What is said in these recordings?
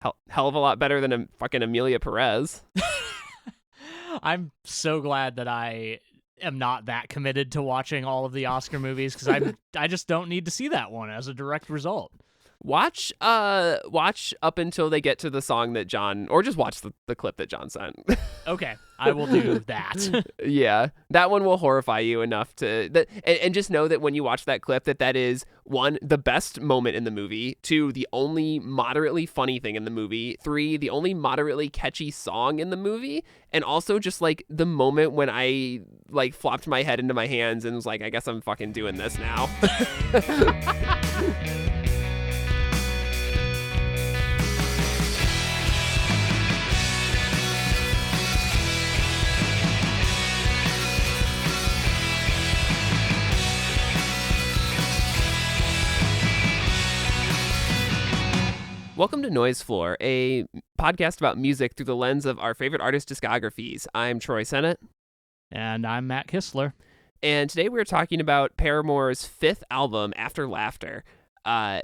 hell of a lot better than a fucking Amelia Perez. I'm so glad that I am not that committed to watching all of the Oscar movies, because I just don't need to see that one as a direct result. Watch up until they get to the song that John, or just watch the clip that John sent. Okay, I will do that. Yeah, that one will horrify you enough and just know that when you watch that clip, that is, 1, the best moment in the movie, 2, the only moderately funny thing in the movie, 3, the only moderately catchy song in the movie, and also just like the moment when I like flopped my head into my hands and was like, I guess I'm fucking doing this now. Welcome to Noise Floor, a podcast about music through the lens of our favorite artist discographies. I'm Troy Sennett. And I'm Matt Kistler. And today we're talking about Paramore's 5th album, After Laughter.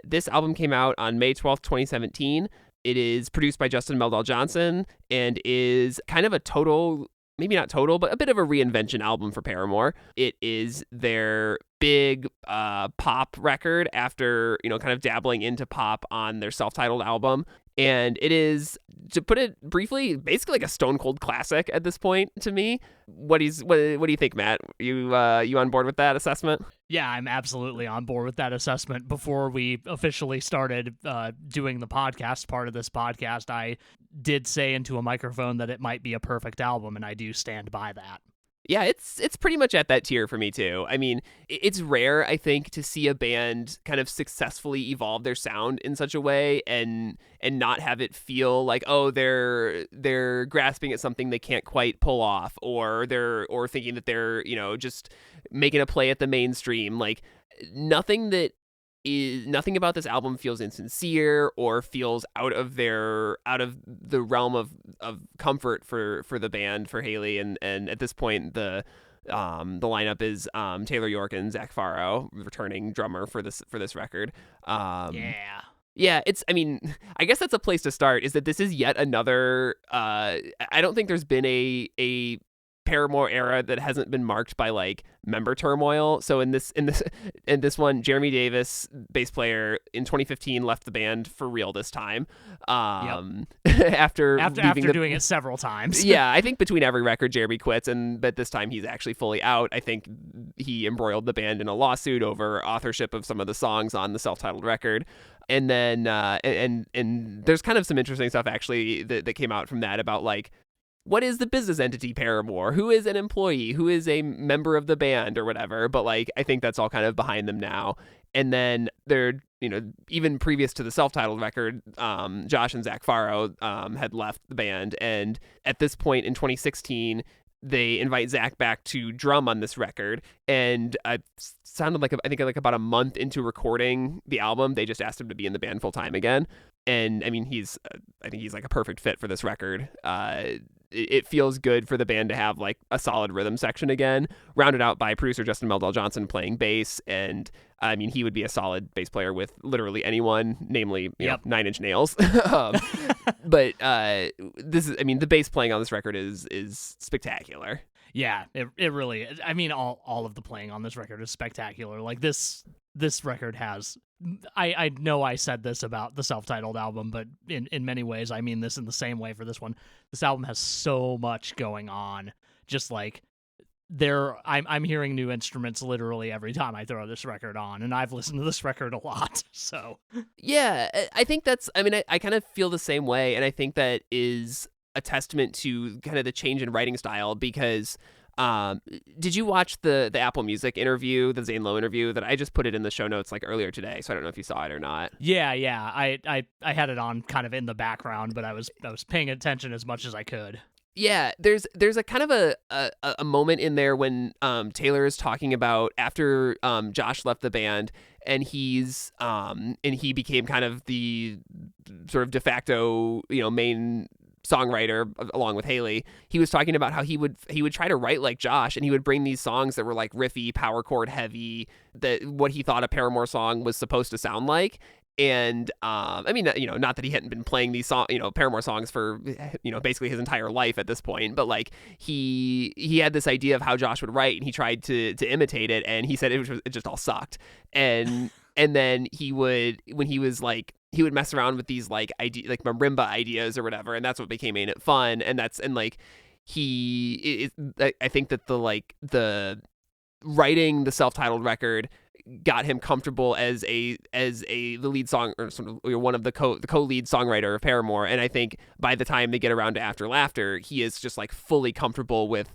This album came out on May 12th, 2017. It is produced by Justin Meldal Johnson and is kind of a total, maybe not total, but a bit of a reinvention album for Paramore. It is their big pop record after, kind of dabbling into pop on their self-titled album. And it is, to put it briefly, basically like a stone cold classic at this point to me. What do you think, Matt? You on board with that assessment? Yeah, I'm absolutely on board with that assessment. Before we officially started doing the podcast, part of this podcast, I did say into a microphone that it might be a perfect album, and I do stand by that. Yeah, it's pretty much at that tier for me too. I mean, it's rare, I think, to see a band kind of successfully evolve their sound in such a way and not have it feel like, oh, they're grasping at something they can't quite pull off, or thinking that they're, just making a play at the mainstream. Like nothing about this album feels insincere or feels out of the realm of comfort for the band, for Haley, and at this point the lineup is Taylor York and Zach Farro, returning drummer for this record. Yeah, I guess that's a place to start, is that this is yet another I don't think there's been a Paramore era that hasn't been marked by like member turmoil. So in this one, Jeremy Davis, bass player, in 2015 left the band for real this time. After doing it several times. Yeah, I think between every record Jeremy quits, but this time he's actually fully out. I think he embroiled the band in a lawsuit over authorship of some of the songs on the self-titled record. And then and there's kind of some interesting stuff actually that came out from that about like, what is the business entity Paramore? Who is an employee? Who is a member of the band or whatever? But like, I think that's all kind of behind them now. And then they're, even previous to the self-titled record, Josh and Zach Farro had left the band. And at this point in 2016, they invite Zach back to drum on this record. And it sounded like, I think like about a month into recording the album, they just asked him to be in the band full time again. And I mean, I think he's like a perfect fit for this record. It feels good for the band to have like a solid rhythm section again, rounded out by producer Justin Meldal Johnson playing bass. And I mean, he would be a solid bass player with literally anyone, namely, know, 9 Inch Nails. But this is, I mean, the bass playing on this record is spectacular. Yeah, it really is. I mean, all of the playing on this record is spectacular. Like this record has, I know I said this about the self-titled album, but in many ways I mean this in the same way for this one. This album has so much going on. Just like I'm hearing new instruments literally every time I throw this record on, and I've listened to this record a lot. So yeah, I think that's, I mean, I kind of feel the same way, and I think that is a testament to kind of the change in writing style, because did you watch the Apple Music interview, the Zane Lowe interview that I just put it in the show notes like earlier today? So I don't know if you saw it or not. Yeah. I had it on kind of in the background, but I was paying attention as much as I could. Yeah, there's a kind of a moment in there when Taylor is talking about after Josh left the band, and he became kind of the sort of de facto main songwriter along with Haley. He was talking about how he would try to write like Josh, and he would bring these songs that were like riffy, power chord heavy, that what he thought a Paramore song was supposed to sound like. And I mean, not that he hadn't been playing these Paramore songs for basically his entire life at this point, but like he had this idea of how Josh would write, and he tried to imitate it, and he said it just all sucked. And then he would mess around with these like marimba ideas or whatever, and that's what became Ain't It Fun. And I think that the writing the self-titled record got him comfortable as the lead song, or sort of one of the co-lead songwriter of Paramore. And I think by the time they get around to After Laughter, he is just like fully comfortable with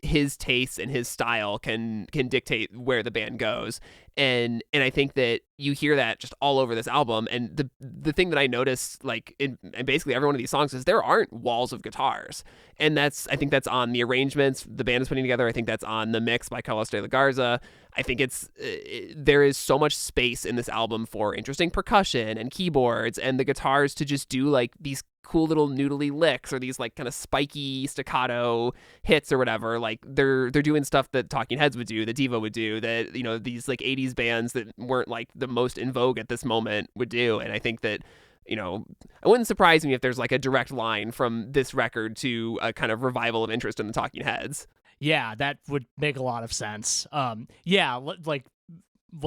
his tastes, and his style can dictate where the band goes. And I think that you hear that just all over this album. And the thing that I noticed, like in basically every one of these songs, is there aren't walls of guitars. And I think that's on the arrangements the band is putting together. I think that's on the mix by Carlos de la Garza. I think there is so much space in this album for interesting percussion and keyboards, and the guitars to just do like these cool little noodly licks, or these like kind of spiky staccato hits or whatever. Like they're doing stuff that Talking Heads would do, that Devo would do, that these like 80s bands that weren't like the most in vogue at this moment would do. And I think that it wouldn't surprise me if there's like a direct line from this record to a kind of revival of interest in the Talking Heads. Yeah, that would make a lot of sense. Yeah, like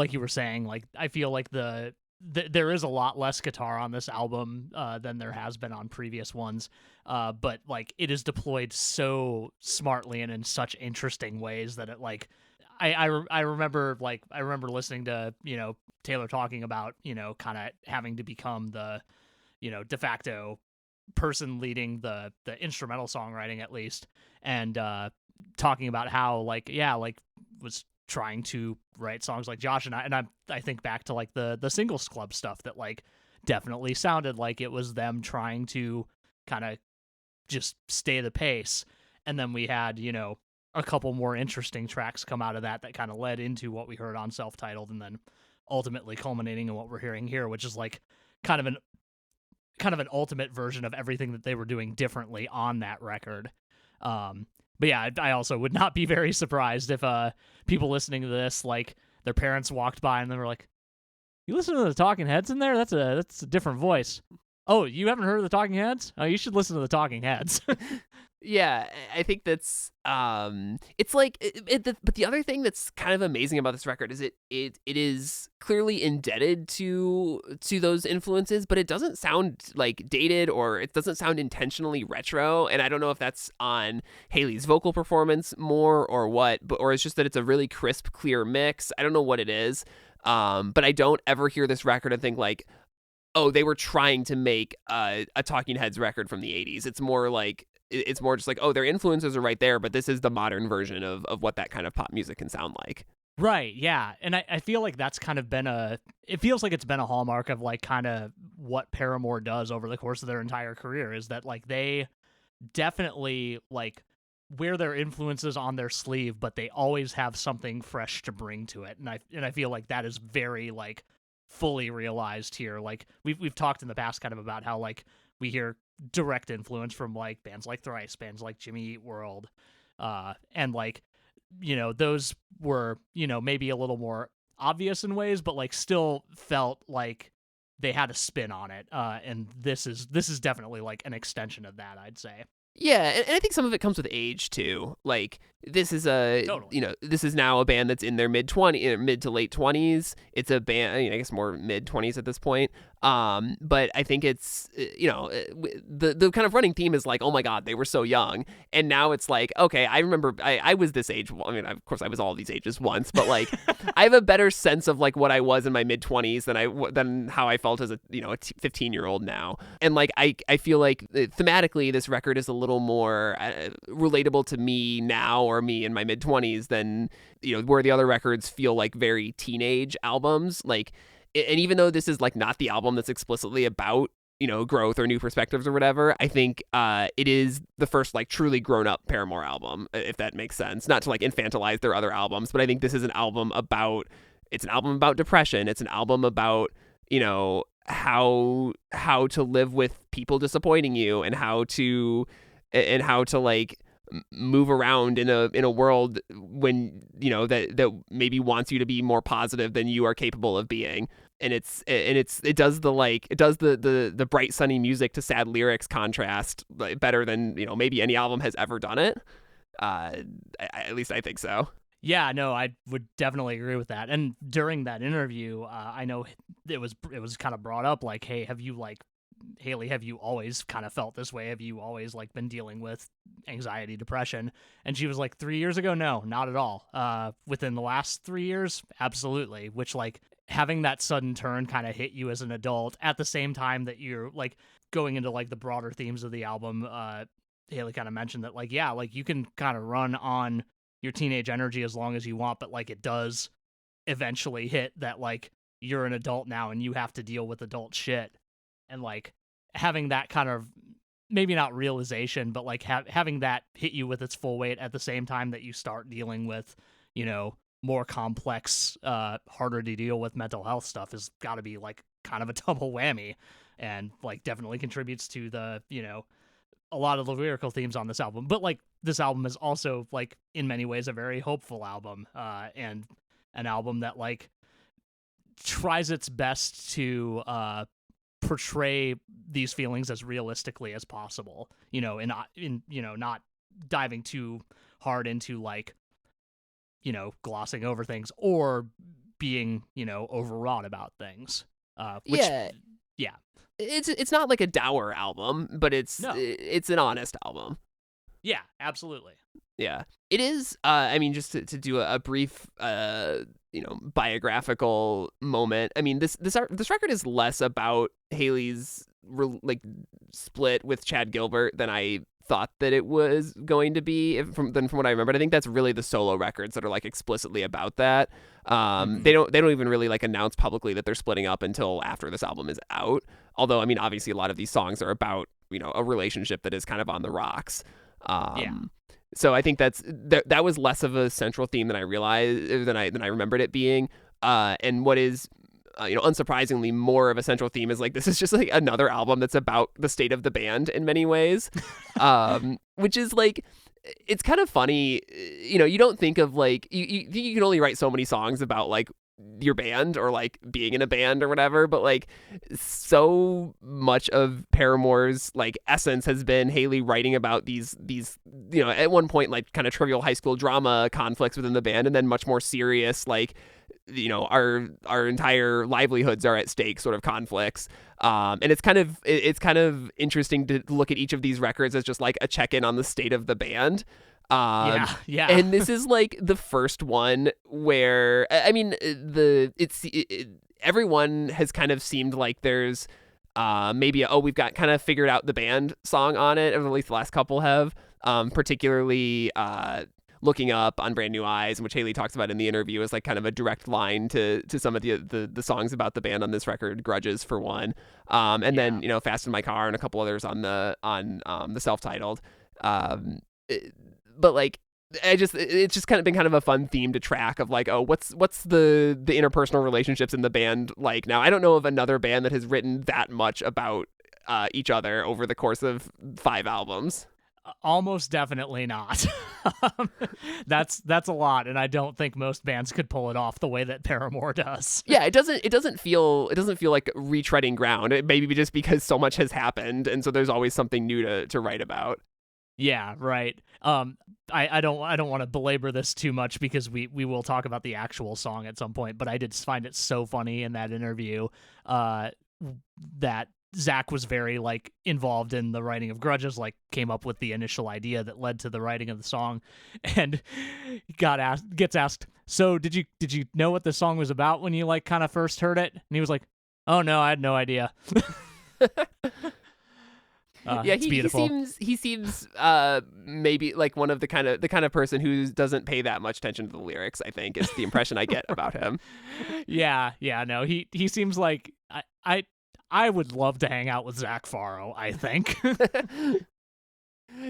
you were saying, like I feel like there is a lot less guitar on this album than there has been on previous ones, but like it is deployed so smartly and in such interesting ways that it like I remember listening to Taylor talking about kind of having to become the de facto person leading the instrumental songwriting, at least, and talking about how was trying to write songs like Josh and I think back to like the Singles Club stuff that like definitely sounded like it was them trying to kind of just stay the pace. And then we had a couple more interesting tracks come out of that kind of led into what we heard on Self-Titled, and then ultimately culminating in what we're hearing here, which is like kind of an ultimate version of everything that they were doing differently on that record. But yeah, I also would not be very surprised if people listening to this, like their parents walked by and they were like, "You listen to the Talking Heads in there? That's a different voice. Oh, you haven't heard of the Talking Heads? Oh, you should listen to the Talking Heads." Yeah, I think that's it's like but the other thing that's kind of amazing about this record is it is clearly indebted to those influences, but it doesn't sound like dated, or it doesn't sound intentionally retro. And I don't know if that's on Haley's vocal performance more or what, or it's just that it's a really crisp, clear mix. I don't know what it is. But I don't ever hear this record and think like, oh, they were trying to make a Talking Heads record from the 80s. It's more just like, oh, their influences are right there, but this is the modern version of what that kind of pop music can sound like. Right, yeah. And I feel like that's kind of been it feels like it's been a hallmark of like kind of what Paramore does over the course of their entire career, is that like they definitely like wear their influences on their sleeve, but they always have something fresh to bring to it. And I feel like that is very like fully realized here. Like we've talked in the past kind of about how like we hear direct influence from like bands like Thrice, bands like Jimmy Eat World, and like those were maybe a little more obvious in ways, but like still felt like they had a spin on it, and this is definitely like an extension of that, I'd say. Yeah, and I think some of it comes with age too. Like this is Totally. This is now a band that's in their mid to late 20s. It's a band, I guess more mid 20s at this point. But I think it's the kind of running theme is like, oh my God, they were so young, and now it's like, okay, I remember I was this age. I mean, of course, I was all these ages once, but like I have a better sense of like what I was in my mid 20s than how I felt as a 15-year-old now, and like I feel like thematically this record is a little more relatable to me now, or me in my mid 20s, than where the other records feel like very teenage albums. Like, and even though this is like not the album that's explicitly about growth or new perspectives or whatever, I think it is the first like truly grown up Paramore album, if that makes sense. Not to like infantilize their other albums, but I think this is an album about depression. It's an album about how to live with people disappointing you, and how to like move around in a world when that maybe wants you to be more positive than you are capable of being. it does the bright sunny music to sad lyrics contrast like, better than maybe any album has ever done it. At least I think so. Yeah, no, I would definitely agree with that. And during that interview, I know it was kind of brought up like, hey, Haley, have you always kind of felt this way? Have you always like been dealing with anxiety, depression? And she was like, 3 years ago, no, not at all. Within the last 3 years, absolutely. Which like having that sudden turn kind of hit you as an adult at the same time that you're like going into like the broader themes of the album. Haley kind of mentioned that like, yeah, like you can kind of run on your teenage energy as long as you want, but like it does eventually hit that like you're an adult now and you have to deal with adult shit. And like having that kind of maybe not realization, but like having that hit you with its full weight at the same time that you start dealing with, more complex, harder to deal with mental health stuff has got to be like kind of a double whammy, and like definitely contributes to the, a lot of the lyrical themes on this album. But like this album is also like in many ways a very hopeful album, and an album that like tries its best to portray these feelings as realistically as possible, in not diving too hard into like, glossing over things or being, overwrought about things. Which, yeah. It's not like a dour album, but it's an honest album. Yeah, absolutely. Yeah, it is. I mean, just to do a brief, biographical moment. I mean, this record is less about Haley's split with Chad Gilbert than I thought that it was going to be from what I remember. I think that's really the solo records that are like explicitly about that. They don't even really like announce publicly that they're splitting up until after this album is out. Although, I mean, obviously a lot of these songs are about, a relationship that is kind of on the rocks. So I think that was less of a central theme than I realized than I remembered it being. And what is unsurprisingly more of a central theme is like this is just like another album that's about the state of the band in many ways, which is like it's kind of funny. You don't think of like you can only write so many songs about like your band or like being in a band or whatever, but like so much of Paramore's like essence has been Haley writing about these at one point like kind of trivial high school drama conflicts within the band, and then much more serious like our entire livelihoods are at stake sort of conflicts, and it's kind of interesting to look at each of these records as just like a check-in on the state of the band. Yeah. And this is like the first one where, I mean, everyone has kind of seemed like there's maybe we've got kind of figured out the band song on it, or at least the last couple have, particularly Looking Up on Brand New Eyes, which Haley talks about in the interview as like kind of a direct line to some of the songs about the band on this record, Grudges for one, and then Fast in My Car and a couple others on the self-titled. But like it's just kind of been kind of a fun theme to track of like, what's the interpersonal relationships in the band like now. I don't know of another band that has written that much about each other over the course of 5 albums. Almost definitely not. That's a lot, and I don't think most bands could pull it off the way that Paramore does. Yeah, it doesn't feel like retreading ground. It maybe just because so much has happened, and so there's always something new to write about. Yeah, right. I don't want to belabor this too much because we will talk about the actual song at some point, but I did find it so funny in that interview that Zach was very like involved in the writing of Grudges, like came up with the initial idea that led to the writing of the song, and gets asked, so did you know what the song was about when you like kind of first heard it? And he was like, oh no, I had no idea. Yeah, he seems maybe like one of the kind of person who doesn't pay that much attention to the lyrics, I think, is the impression I get about him. Yeah, no, he seems like I would love to hang out with Zach Farrow, I think.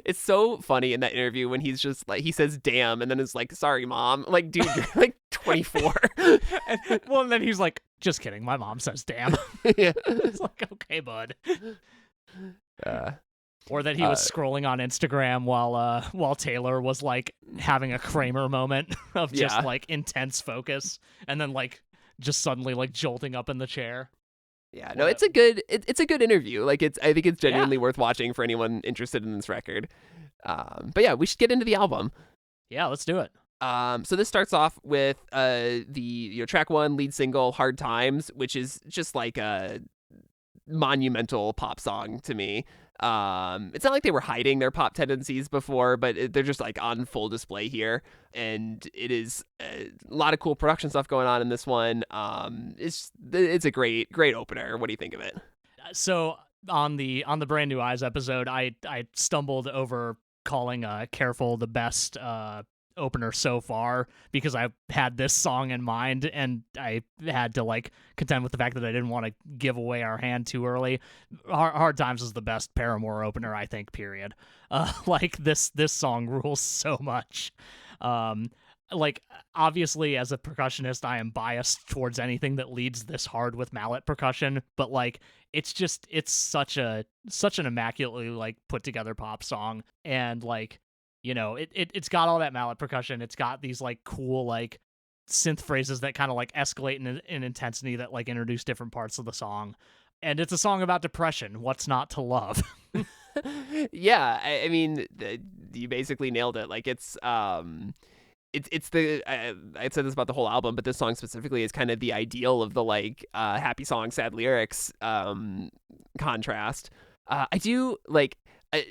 It's so funny in that interview when he's just like, he says damn and then is like, sorry mom, like dude, you're like 24. and then he's like, just kidding, my mom says damn. Yeah. It's like, okay bud. Or that he was scrolling on Instagram while Taylor was like having a Kramer moment of just like intense focus, and then like just suddenly like jolting up in the chair. Yeah, no, it's a good interview. Like I think it's genuinely worth watching for anyone interested in this record. But yeah, we should get into the album. Yeah, let's do it. So this starts off with the track 1 lead single "Hard Times," which is just like a monumental pop song to me. It's not like they were hiding their pop tendencies before, but they're just like on full display here, and it is a lot of cool production stuff going on in this one. It's a great opener. What do you think of it? So on the Brand New Eyes episode, I stumbled over calling "Careful" the best opener so far because I had this song in mind, and I had to like contend with the fact that I didn't want to give away our hand too early. Hard Times is the best Paramore opener, I think, period. Like this song rules so much. Like obviously as a percussionist I am biased towards anything that leads this hard with mallet percussion, but like it's such an immaculately like put together pop song, and like, you know, it's got all that mallet percussion. It's got these like cool like synth phrases that kind of like escalate in intensity that like introduce different parts of the song. And it's a song about depression. What's not to love? Yeah, I mean, you basically nailed it. Like it's the I said this about the whole album, but this song specifically is kind of the ideal of the like happy song, sad lyrics contrast. I do like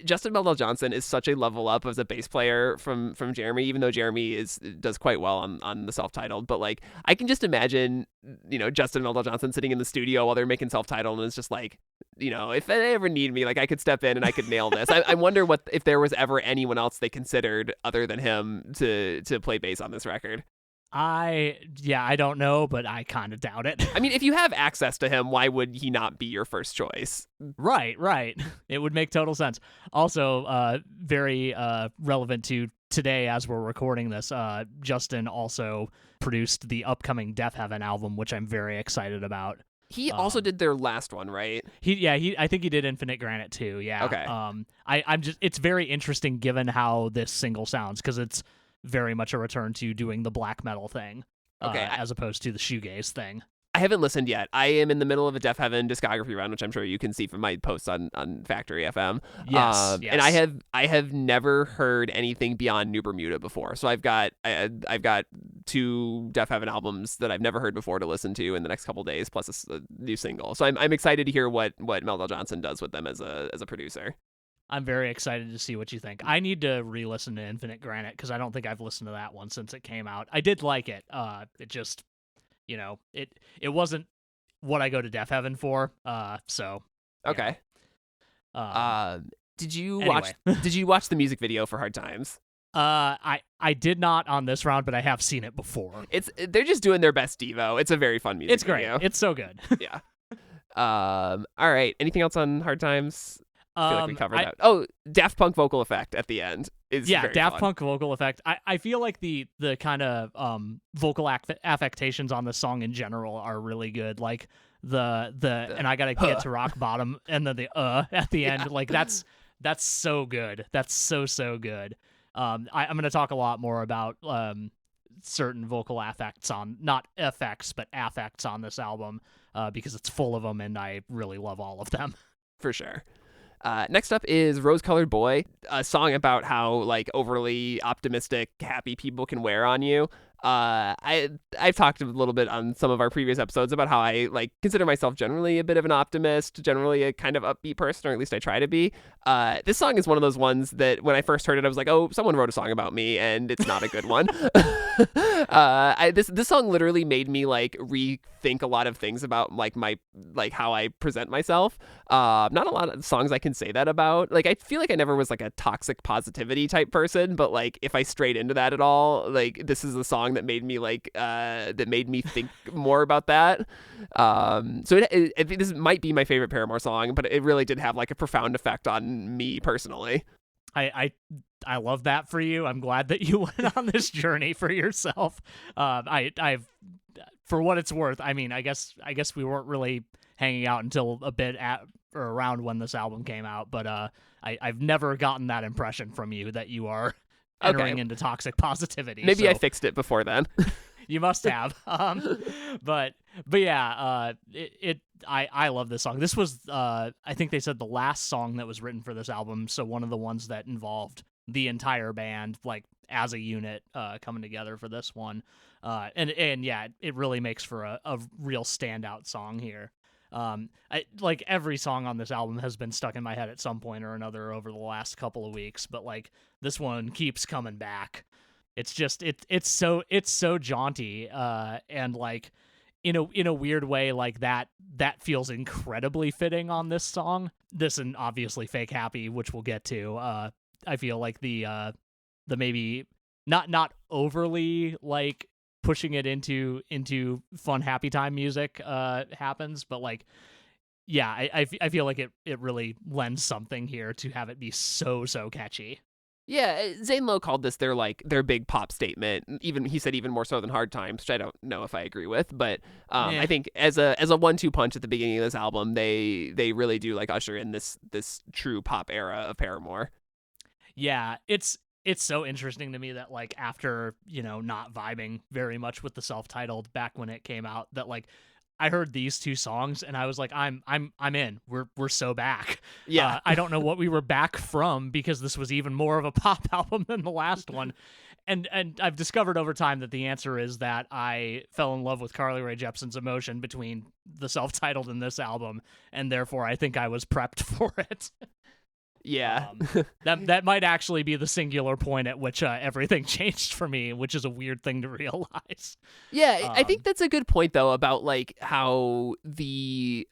Justin Meldal Johnson is such a level up as a bass player from Jeremy, even though Jeremy does quite well on the self-titled. But like I can just imagine, you know, Justin Meldal Johnson sitting in the studio while they're making self-titled, and it's just like, you know, if they ever need me, like I could step in and I could nail this. I wonder if there was ever anyone else they considered other than him to play bass on this record. I don't know, but I kind of doubt it. I mean, if you have access to him, why would he not be your first choice? Right. It would make total sense. Also, very relevant to today as we're recording this, Justin also produced the upcoming Death Heaven album, which I'm very excited about. He also did their last one, right? I think he did Infinite Granite too. Yeah. Okay. It's very interesting given how this single sounds, because it's very much a return to doing the black metal thing, as opposed to the shoegaze thing. I haven't listened yet. I am in the middle of a Death Heaven discography run, which I'm sure you can see from my posts on Factory FM. Yes. And I have never heard anything beyond New Bermuda before. So I've got 2 Death Heaven albums that I've never heard before to listen to in the next couple days, plus a new single. So I'm excited to hear what Meldal Johnson does with them as a producer. I'm very excited to see what you think. I need to re-listen to Infinite Granite because I don't think I've listened to that one since it came out. I did like it. It just, you know, it wasn't what I go to Death Heaven for. So okay. Did you anyway. watch the music video for Hard Times? I did not on this round, but I have seen it before. They're just doing their best Devo. It's a very fun music video. It's great. It's so good. Yeah. All right. Anything else on Hard Times? I feel like we covered that. Oh, Daft Punk vocal effect at the end is very Daft fun. Punk vocal effect. I feel like the kind of vocal affectations on the song in general are really good. Like the and I gotta get to rock bottom, and then the at the end. Like that's so good. That's so good. I'm gonna talk a lot more about certain vocal affects on, not effects but affects on this album, because it's full of them and I really love all of them. For sure. Next up is Rose Colored Boy, a song about how like overly optimistic, happy people can wear on you. I've talked a little bit on some of our previous episodes about how I like consider myself generally a bit of an optimist, generally a kind of upbeat person, or at least I try to be. This song is one of those ones that when I first heard it, I was like, oh, someone wrote a song about me, and it's not a good one. This song literally made me like rethink a lot of things about like my like how I present myself. Not a lot of songs I can say that about. Like I feel like I never was like a toxic positivity type person, but like if I strayed into that at all, like this is a song that made me like that made me think more about that. So I think this might be my favorite Paramore song, but it really did have like a profound effect on me personally. I love that for you. I'm glad that you went on this journey for yourself. I've for what it's worth. I mean, I guess we weren't really hanging out until a bit at or around when this album came out, but I've never gotten that impression from you that you are entering into toxic positivity. Maybe I fixed it before then. You must have. But yeah, I love this song. This was I think they said the last song that was written for this album, so one of the ones that involved the entire band like as a unit coming together for this one. And yeah, it really makes for a real standout song here. Like every song on this album has been stuck in my head at some point or another over the last couple of weeks, but like this one keeps coming back. It's just it's so jaunty, and like in a weird way, like that feels incredibly fitting on this song. This and obviously Fake Happy, which we'll get to. I feel like the maybe not overly like pushing it into fun happy time music happens, but like yeah, I feel like it really lends something here to have it be so catchy. Yeah, Zane Lowe called this their big pop statement. Even he said even more so than Hard Times, which I don't know if I agree with, but I think as a 1-2 punch at the beginning of this album, they really do like usher in this true pop era of Paramore. Yeah, it's so interesting to me that like after, not vibing very much with the self-titled back when it came out, that like I heard these two songs and I was like, I'm in. We're so back. Yeah. I don't know what we were back from, because this was even more of a pop album than the last one. And I've discovered over time that the answer is that I fell in love with Carly Rae Jepsen's emotion between the self-titled and this album, and therefore I think I was prepped for it. Yeah. That might actually be the singular point at which everything changed for me, which is a weird thing to realize. Yeah, I think that's a good point though about like how the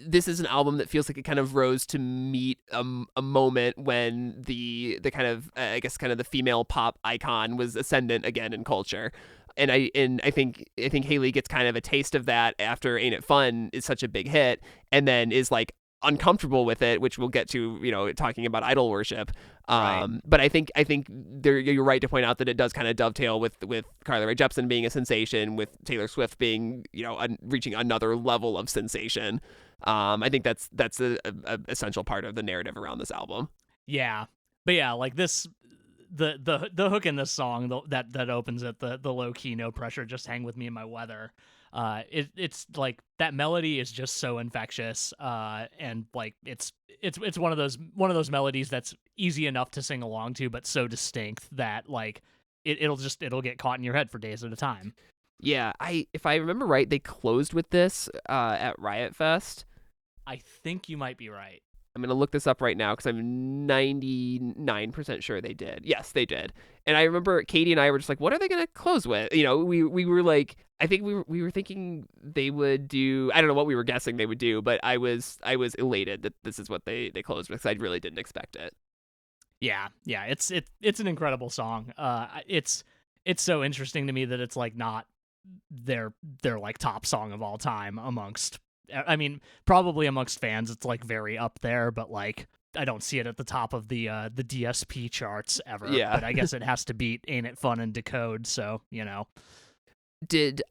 this is an album that feels like it kind of rose to meet a moment when the kind of I guess kind of the female pop icon was ascendant again in culture. And I think Haley gets kind of a taste of that after Ain't It Fun is such a big hit, and then is like uncomfortable with it, which we'll get to, talking about idol worship. Right. But I think you're right to point out that it does kind of dovetail with Carly Rae Jepsen being a sensation, with Taylor Swift being, reaching another level of sensation. I think that's a essential part of the narrative around this album. Yeah. But yeah, like this, the hook in this song that opens it, the low key, no pressure, just hang with me in my weather. It's like that melody is just so infectious, and like it's one of those melodies that's easy enough to sing along to, but so distinct that like it'll get caught in your head for days at a time. Yeah, if I remember right, they closed with this at Riot Fest. I think you might be right. I'm going to look this up right now because I'm 99% sure they did. Yes, they did. And I remember Katie and I were just like, what are they going to close with? We were like, I think we were thinking they would do, I don't know what we were guessing they would do, but I was elated that this is what they closed with, because I really didn't expect it. Yeah, it's an incredible song. It's so interesting to me that it's like not their like top song of all time amongst, I mean, probably amongst fans, it's like very up there, but like I don't see it at the top of the DSP charts ever. Yeah. But I guess it has to beat Ain't It Fun and Decode, so Did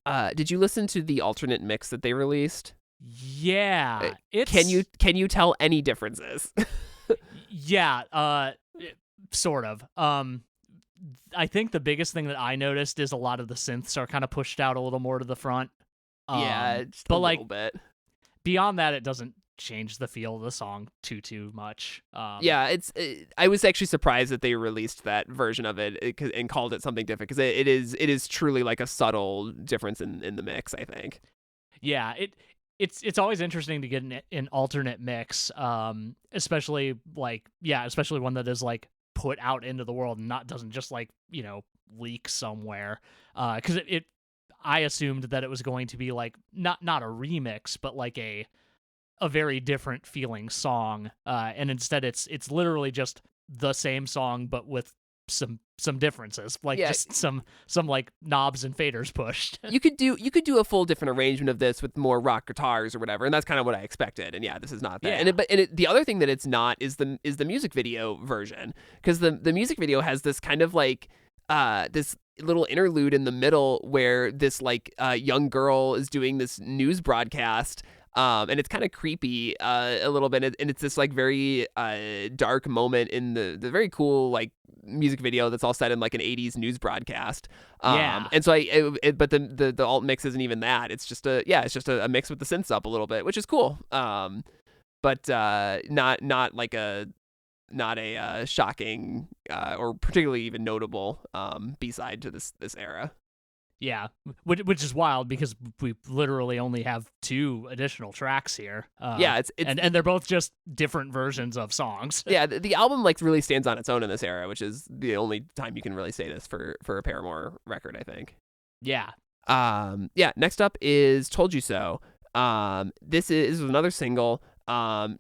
you listen to the alternate mix that they released? Yeah. Can you tell any differences? Yeah, sort of. I think the biggest thing that I noticed is a lot of the synths are kind of pushed out a little more to the front. Yeah, just but a like little bit. Beyond that, it doesn't change the feel of the song too much. Yeah, I was actually surprised that they released that version of it and called it something different, because it is truly like a subtle difference in the mix, I think. Yeah, it's always interesting to get an alternate mix, especially one that is like put out into the world and doesn't just like leak somewhere, because I assumed that it was going to be like not a remix, but like a very different feeling song, and instead it's literally just the same song but with some differences, like just some like knobs and faders pushed. You could do a full different arrangement of this with more rock guitars or whatever, and that's kind of what I expected. And yeah, this is not that. Yeah. The other thing that it's not is the music video version, because the music video has this kind of like this little interlude in the middle where this like young girl is doing this news broadcast, and it's kind of creepy a little bit, and it's this like very dark moment in the very cool like music video that's all set in like an 80s news broadcast. Yeah. And so but the alt mix isn't even that. It's just a mix with the synths up a little bit, which is cool. But not like not a shocking or particularly even notable B-side to this era. Yeah, which is wild because we literally only have 2 additional tracks here. Yeah, it's and they're both just different versions of songs. Yeah, the album like really stands on its own in this era, which is the only time you can really say this for a Paramore record, I think. Yeah. Yeah. Next up is "Told You So." This is another single.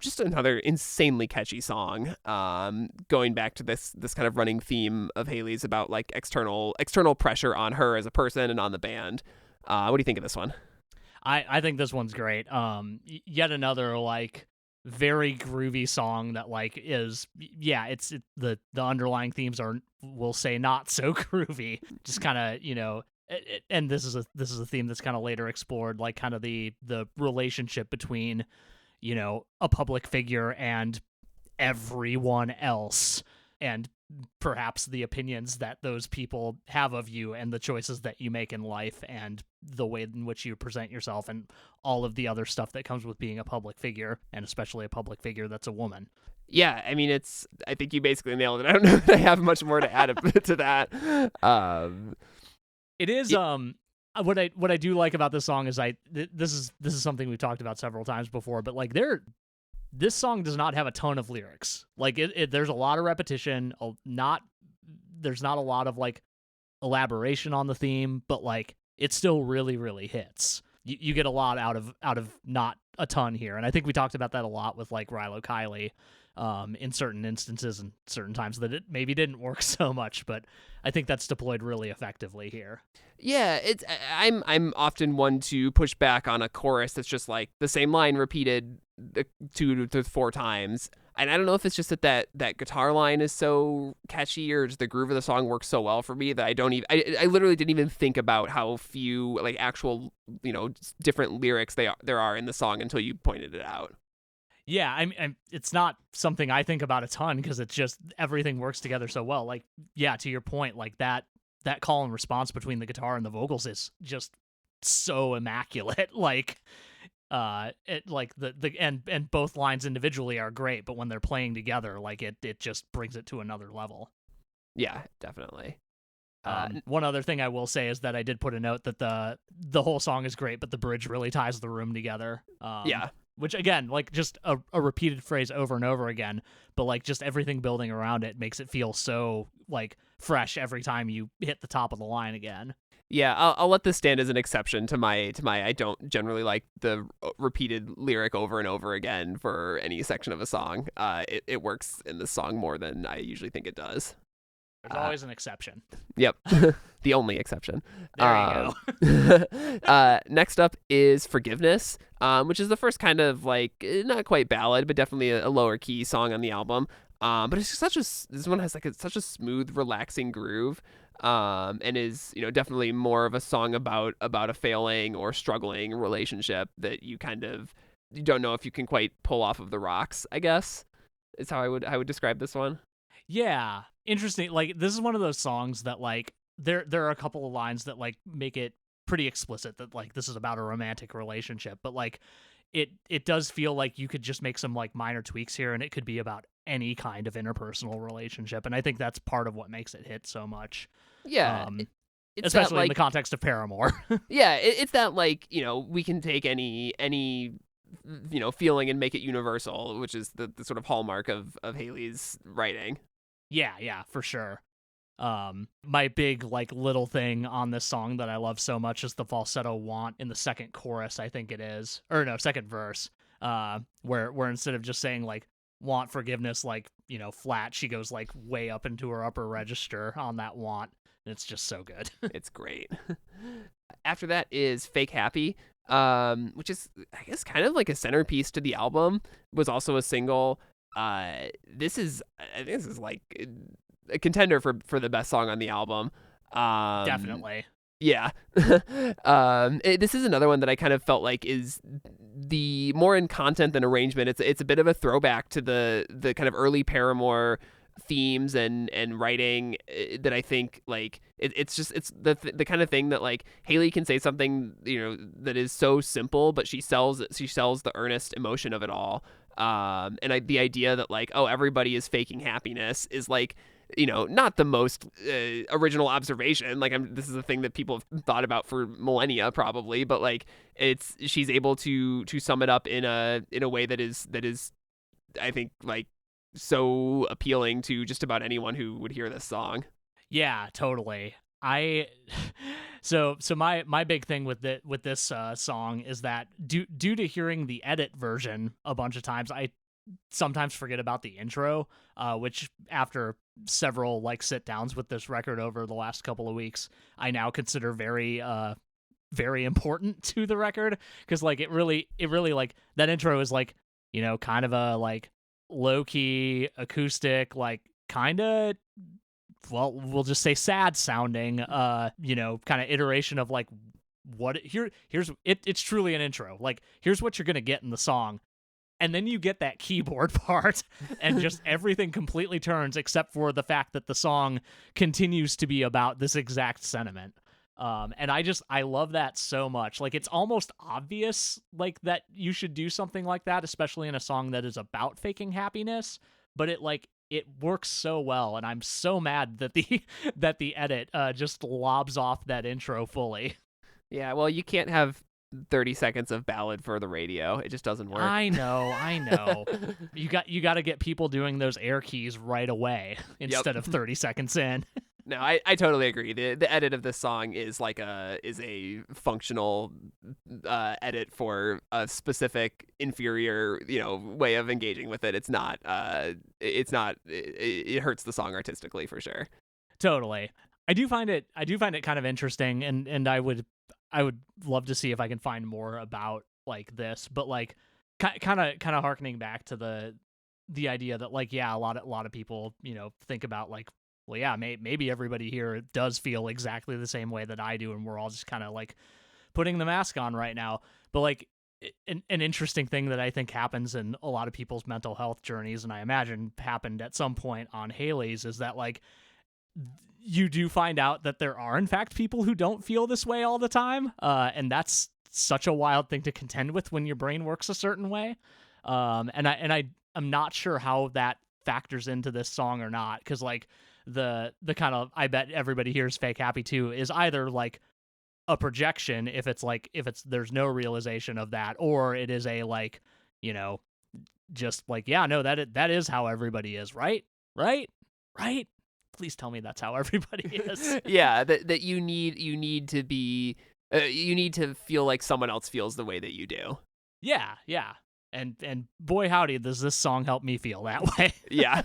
Just another insanely catchy song. Going back to this kind of running theme of Hayley's about like external pressure on her as a person and on the band. What do you think of this one? I think this one's great. Yet another like very groovy song that like is the underlying themes are, we'll say, not so groovy. Just kind of and this is a theme that's kind of later explored, like kind of the relationship between a public figure and everyone else, and perhaps the opinions that those people have of you and the choices that you make in life and the way in which you present yourself and all of the other stuff that comes with being a public figure, and especially a public figure that's a woman. Yeah, I mean, I think you basically nailed it. I don't know if I have much more to add to that. It is, what I do like about this song is this is something we've talked about several times before, but like this song does not have a ton of lyrics. Like there's a lot of repetition, there's not a lot of like elaboration on the theme, but like it still really, really hits. You get a lot out of not a ton here, and I think we talked about that a lot with like Rilo Kiley. In certain instances and certain times that it maybe didn't work so much, but I think that's deployed really effectively here. Yeah, I'm often one to push back on a chorus that's just like the same line repeated 2 to 4 times. And I don't know if it's just that guitar line is so catchy or just the groove of the song works so well for me that I literally didn't even think about how few like actual, different lyrics there are in the song until you pointed it out. Yeah, I'm it's not something I think about a ton because it's just everything works together so well. Like, yeah, to your point, like that call and response between the guitar and the vocals is just so immaculate. Like, it like and both lines individually are great, but when they're playing together, like it just brings it to another level. Yeah, definitely. One other thing I will say is that I did put a note that the whole song is great, but the bridge really ties the room together. Yeah. Which, again, like just a repeated phrase over and over again, but like just everything building around it makes it feel so like fresh every time you hit the top of the line again. Yeah, I'll let this stand as an exception to my I don't generally like the repeated lyric over and over again for any section of a song. It works in this song more than I usually think it does. There's always an exception. Yep. The only exception. There you go. Next up is Forgiveness, which is the first kind of like, not quite ballad, but definitely a lower key song on the album. But it's this one has like such a smooth, relaxing groove, and is, definitely more of a song about a failing or struggling relationship that you don't know if you can quite pull off of the rocks, I guess, is how I would describe this one. Yeah. Interesting. Like, this is one of those songs that like there are a couple of lines that like make it pretty explicit that like this is about a romantic relationship, but like it does feel like you could just make some like minor tweaks here and it could be about any kind of interpersonal relationship, and I think that's part of what makes it hit so much. Yeah. Especially in the context of Paramore. Yeah, it's that like, we can take any feeling and make it universal, which is the sort of hallmark of Hayley's writing. Yeah, for sure. My big like little thing on this song that I love so much is the falsetto want in the second chorus, I think it is, or no, second verse, where instead of just saying like want forgiveness like flat, she goes like way up into her upper register on that want, and it's just so good. It's great. After that is Fake Happy, which is, I guess, kind of like a centerpiece to the album. It was also a single. I think this is like a contender for the best song on the album. Definitely. Yeah. This is another one that I kind of felt like is the more in content than arrangement. It's a bit of a throwback to the kind of early Paramore themes and writing that I think like it's the kind of thing that like Haley can say something, you know, that is so simple, but she sells the earnest emotion of it all. The idea that like, oh, everybody is faking happiness is like, you know, not the most original observation. Like, this is a thing that people have thought about for millennia probably, but like she's able to sum it up in a way that is I think like so appealing to just about anyone who would hear this song. Yeah, totally. I so my big thing with this song is that due to hearing the edit version a bunch of times, I sometimes forget about the intro, which after several like sit downs with this record over the last couple of weeks, I now consider very important to the record, because like it really like that intro is like, you know, kind of a like low key acoustic, like kind of, well, we'll just say sad sounding, you know, kind of iteration of like what here's it's truly an intro. Like, here's what you're gonna get in the song. And then you get that keyboard part, and just everything completely turns, except for the fact that the song continues to be about this exact sentiment. And I love that so much. Like, it's almost obvious, like, that you should do something like that, especially in a song that is about faking happiness. But it works so well, and I'm so mad that the edit just lobs off that intro fully. Yeah, well, you can't have 30 seconds of ballad for the radio. It just doesn't work. I know. You got to get people doing those air keys right away instead of 30 seconds in. No, I totally agree. The edit of this song is like a functional edit for a specific inferior, you know, way of engaging with it. It hurts the song artistically for sure. Totally. I do find it kind of interesting, and I would love to see if I can find more about like this, but like kind of harkening back to the idea that like, yeah, a lot of people, you know, think about like, well, yeah, maybe everybody here does feel exactly the same way that I do, and we're all just kind of like putting the mask on right now. But like an interesting thing that I think happens in a lot of people's mental health journeys, and I imagine happened at some point on Haley's, is that like you do find out that there are in fact people who don't feel this way all the time, and that's such a wild thing to contend with when your brain works a certain way. And I'm not sure how that factors into this song or not, because like the kind of, I bet everybody here's fake happy too, is either like a projection if it's there's no realization of that, or it is a like, you know, just like, yeah, no, that is how everybody is, right? Please tell me that's how everybody is. Yeah, that you need to be you need to feel like someone else feels the way that you do. Yeah. And boy howdy, does this song help me feel that way. Yeah.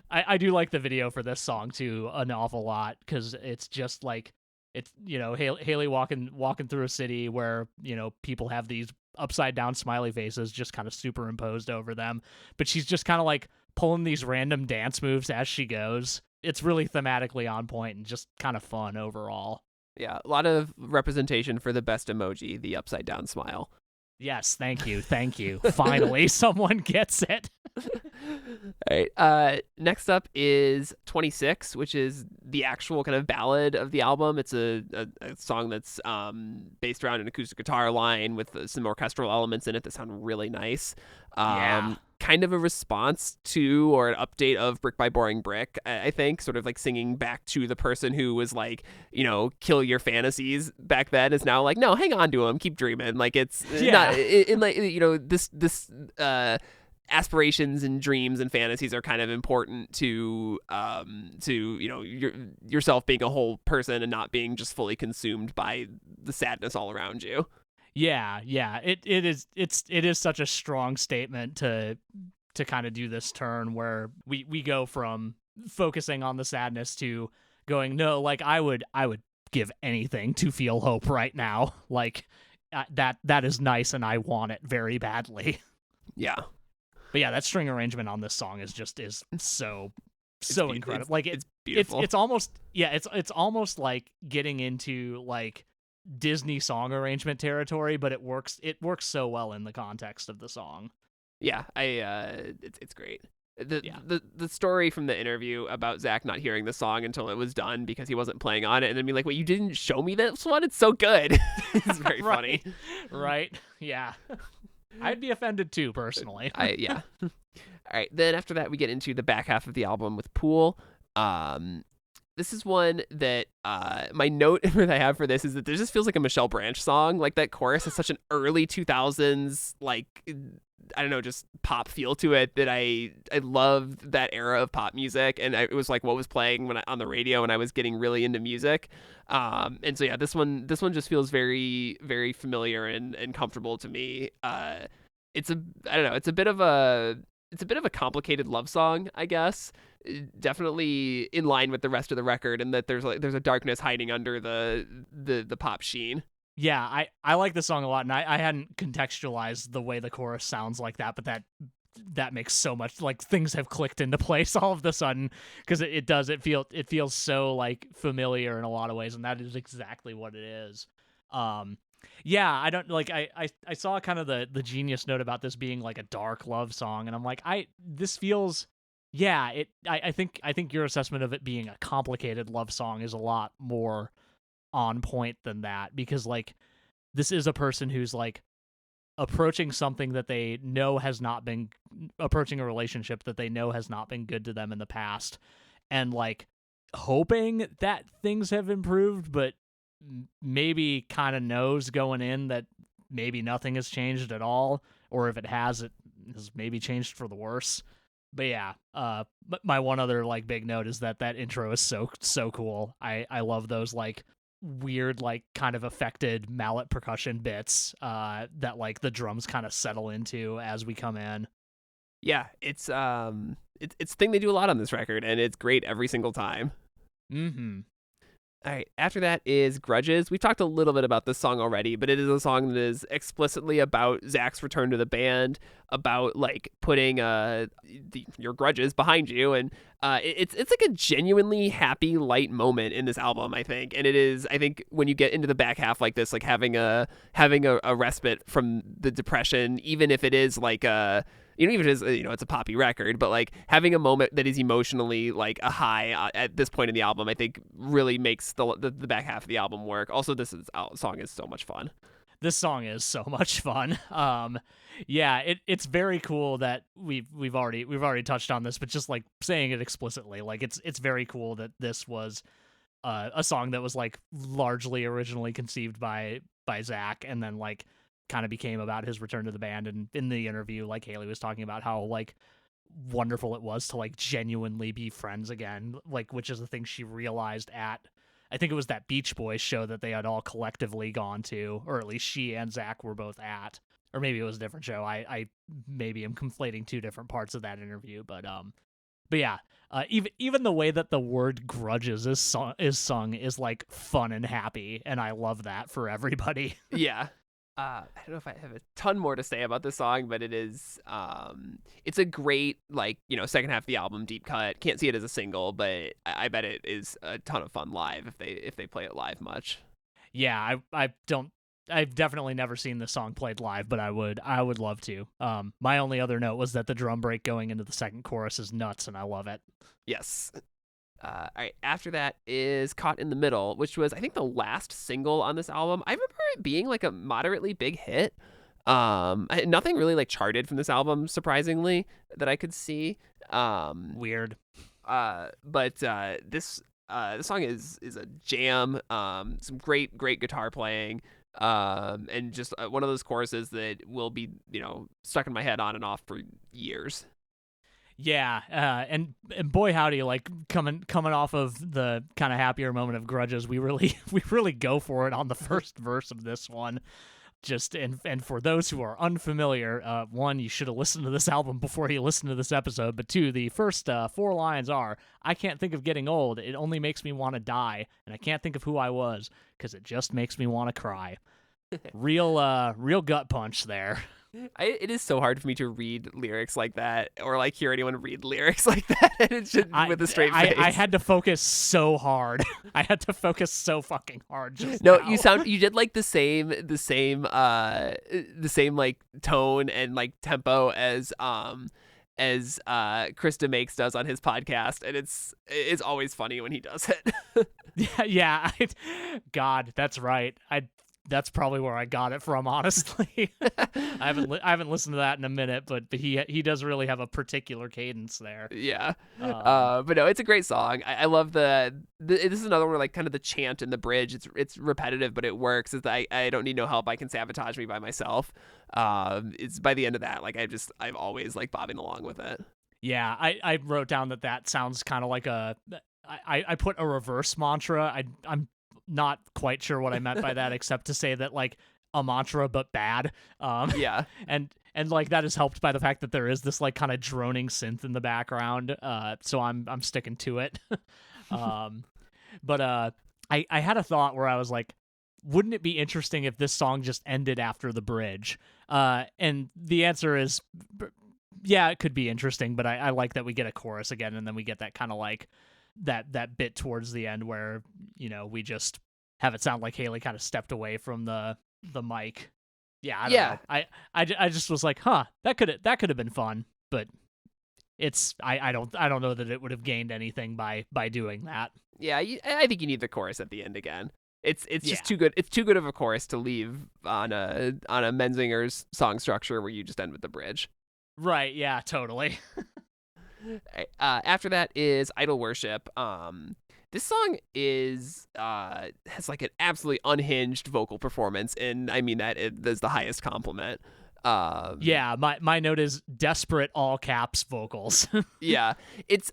I do like the video for this song too an awful lot, because it's just like, it's, you know, Haley walking through a city where, you know, people have these upside down smiley faces just kind of superimposed over them, but she's just kind of like pulling these random dance moves as she goes. It's really thematically on point and just kind of fun overall. Yeah, a lot of representation for the best emoji, the upside down smile. Yes, thank you. Finally, someone gets it. All right. Next up is 26, which is the actual kind of ballad of the album. It's a song that's based around an acoustic guitar line with some orchestral elements in it that sound really nice. Kind of a response to, or an update of, Brick by Boring Brick, I think, sort of like singing back to the person who was like, you know, kill your fantasies back then, is now like, no, hang on to them, keep dreaming. Like, it's not, like, you know, this aspirations and dreams and fantasies are kind of important to you know, yourself being a whole person and not being just fully consumed by the sadness all around you. Yeah. It is such a strong statement to kind of do this turn where we go from focusing on the sadness to going, no, like I would give anything to feel hope right now. Like that is nice, and I want it very badly. Yeah. But yeah, that string arrangement on this song is so incredible. Like it's beautiful. It's almost, yeah, it's almost like getting into like Disney song arrangement territory, but it works so well in the context of the song. Yeah, it's great. The story from the interview about Zach not hearing the song until it was done because he wasn't playing on it, and then be like, "Wait, you didn't show me this one? It's so good." It's very funny. Right? Yeah. I'd be offended too, personally. Yeah. All right. Then after that, we get into the back half of the album with Pool. This is one that my note that I have for this is that this just feels like a Michelle Branch song. Like that chorus has such an early 2000s, like, I don't know, just pop feel to it that I loved that era of pop music. And it was like what was playing on the radio when I was getting really into music. And so, yeah, this one just feels very, very familiar and comfortable to me. I don't know, it's a bit of a complicated love song, I guess. Definitely in line with the rest of the record, and that there's a darkness hiding under the pop sheen. Yeah, I like the song a lot, and I hadn't contextualized the way the chorus sounds like that, but that makes so much, like, things have clicked into place all of a sudden, because it feels so, like, familiar in a lot of ways, and that is exactly what it is. Yeah, I don't like. I saw kind of the genius note about this being like a dark love song, and I'm like, this feels. Yeah, I think your assessment of it being a complicated love song is a lot more on point than that, because like this is a person who's like approaching something that they know has not been approaching a relationship that they know has not been good to them in the past, and like hoping that things have improved, but maybe kind of knows going in that maybe nothing has changed at all, or if it has maybe changed for the worse. But yeah, but my one other like big note is that intro is so cool. I love those like weird like kind of affected mallet percussion bits that like the drums kind of settle into as we come in. Yeah, it's a thing they do a lot on this record, and it's great every single time. Mm-hmm. All right, after that is Grudges. We talked a little bit about this song already, but it is a song that is explicitly about Zach's return to the band, about like putting your grudges behind you, and it's like a genuinely happy, light moment in this album, I think. And it is, I think, when you get into the back half like this, like having a respite from the depression, even if it is like even if it is, it's a poppy record, but like having a moment that is emotionally like a high at this point in the album, I think really makes the back half of the album work. Also, song is so much fun. This song is so much fun. Yeah, it's very cool that we've already touched on this, but just like saying it explicitly, like it's very cool that this was a song that was like largely originally conceived by Zach, and then like kind of became about his return to the band. And in the interview, like Haley was talking about how like wonderful it was to like genuinely be friends again, like, which is the thing she realized at, I think it was that Beach Boys show that they had all collectively gone to, or at least she and Zach were both at, or maybe it was a different show. I maybe am conflating two different parts of that interview, but yeah, even the way that the word grudges is sung is like fun and happy, and I love that for everybody. Yeah. I don't know if I have a ton more to say about this song, but it is, it's a great, like, second half of the album deep cut. Can't see it as a single, but I bet it is a ton of fun live if they play it live much. Yeah, I've definitely never seen this song played live, but I would love to. My only other note was that the drum break going into the second chorus is nuts, and I love it. Yes. All right, after that is Caught in the Middle, which was, I think, the last single on this album. I remember it being like a moderately big hit. Nothing really like charted from this album, surprisingly, that I could see. Weird. But this song is a jam. Some great guitar playing. And just one of those choruses that will be, stuck in my head on and off for years. Yeah, and boy howdy, like coming off of the kind of happier moment of Grudges, we really go for it on the first verse of this one. Just and for those who are unfamiliar, one, you should have listened to this album before you listen to this episode, but two, the first 4 lines are, I can't think of getting old, it only makes me want to die, and I can't think of who I was, because it just makes me want to cry. Real gut punch there. It is so hard for me to read lyrics like that, or like hear anyone read lyrics like that. It's just with a straight face. I had to focus so hard. I had to focus so fucking hard. Just no, now. You did like the same like tone and like tempo as as Krista Makes does on his podcast, and it's always funny when he does it. Yeah. God, that's right. That's probably where I got it from, honestly. I haven't listened to that in a minute, but he does really have a particular cadence there. Yeah. But no, it's a great song. I love this is another one where like kind of the chant in the bridge. It's repetitive, but it works. It's I don't need no help. I can sabotage me by myself. It's by the end of that, like I'm always like bobbing along with it. Yeah, I wrote down that sounds kind of like I put a reverse mantra. I'm not quite sure what I meant by that, except to say that like a mantra but bad. Yeah. and like that is helped by the fact that there is this like kind of droning synth in the background. So I'm sticking to it. But I had a thought where I was like, wouldn't it be interesting if this song just ended after the bridge? And the answer is, yeah, it could be interesting, but I like that we get a chorus again, and then we get that kind of like that bit towards the end where, you know, we just have it sound like Haley kind of stepped away from the mic. Yeah, I don't know. I just was like, that could have been fun, but it's I don't know that it would have gained anything by doing that. Yeah, I think you need the chorus at the end again. It's just Yeah. too good. It's too good of a chorus to leave on a Menzinger's song structure where you just end with the bridge. Right, yeah, totally. After that is Idol Worship. This song has like an absolutely unhinged vocal performance, and I mean that is the highest compliment. Yeah, my note is desperate all caps vocals. Yeah,